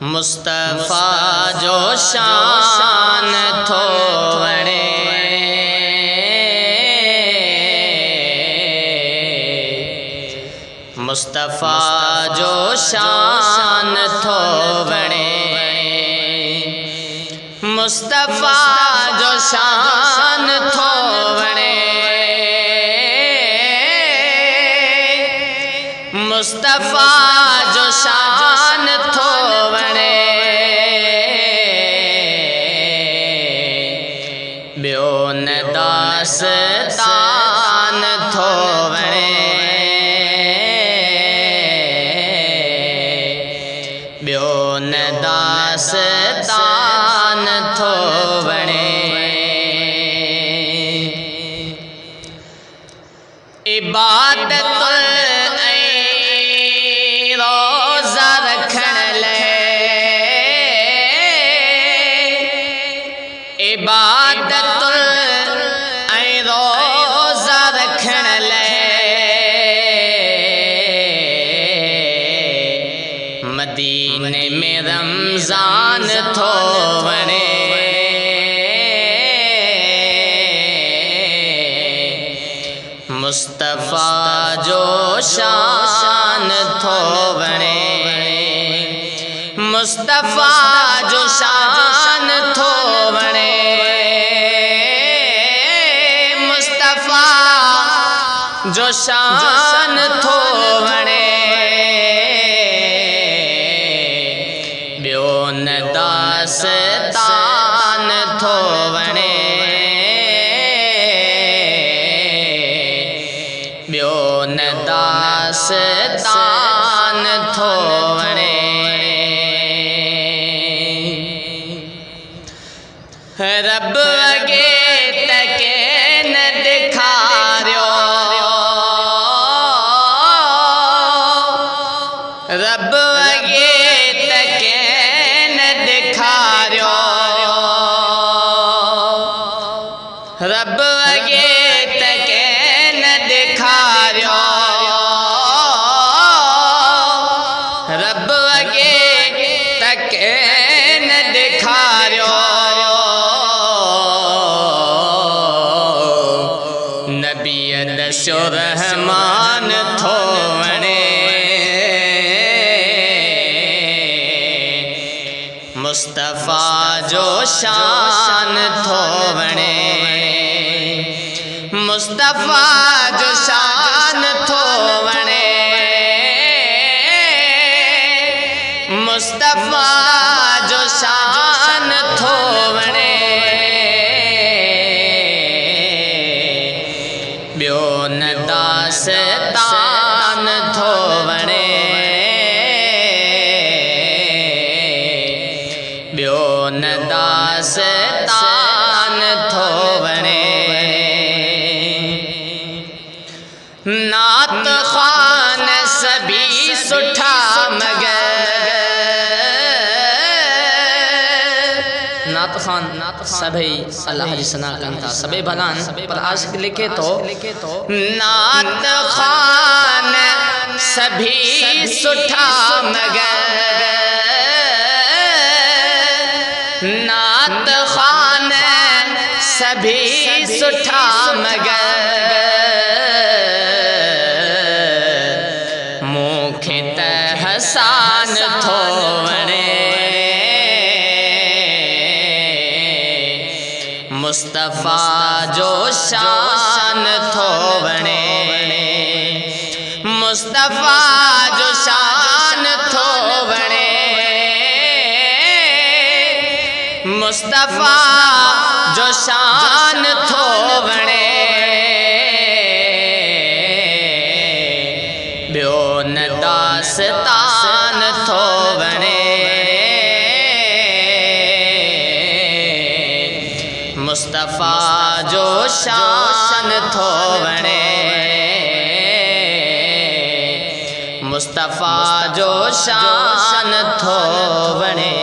मुस्तफ़ा जो शान थो वणे, मुस्तफ़ा जो शान थो वणे, मुस्तफ़ा जो शान थो वणे, मुस्तफ़ा जो शान थो वणे, ॿियो न दास्तान थो वणे, ॿियो न दास्तान थो वणे। इबादतुल रोज़ा रखण लाइ, इबादतुल रोज़ा रखण लाइ, मदीने में रमज़ान थो वणे, मुस्तफ़ा जो शान थो वणे, मुस्तफ़ा जो शान थो वणे, मुस्तफ़ा जो शान थो वणे, ॿियो न दास्तान थो वणे, ॿियो न दास्तान थो वणे। रब अॻे त कंहिं न ॾेखारियो, रब अॻे त कंहिं न ॾेखारियो, रब अॻे त कंहिं न ॾेखारियो, रब अॻे त कंहिं न ॾेखारियो, नबीअ दस्यो रहमान थो वणे, मुस्तफ़ा जो शान थो वणे, मुस्तफ़ा जो शान थो वणे, मुस्तफ़ा जो शान थो वणे, ॿियो न दास्तान थो वणे, ॿियो न दास्तान थो वणे। नात ख़्वान सभी सुठा मगर, नात ख़्वान सभई अल्लाह जी सना कनि था, सभई भला आहिनि, पर आशिक़ लिखे थो नात ख़्वान सभी सुठा मगर, नात ख़्वान सभी सुठा मगर, मूंखे त हसान थो वणे, मुस्तफ़ा जो शान थो वणे, मुस्तफ़ा जो शान थो वणे, मुस्तफ़ा जो शान थो वणे, ॿियो न दास्तान थो वणे, मुस्तफ़ा जो शान थो वणे, मुस्तफ़ा जो शान थो वणे।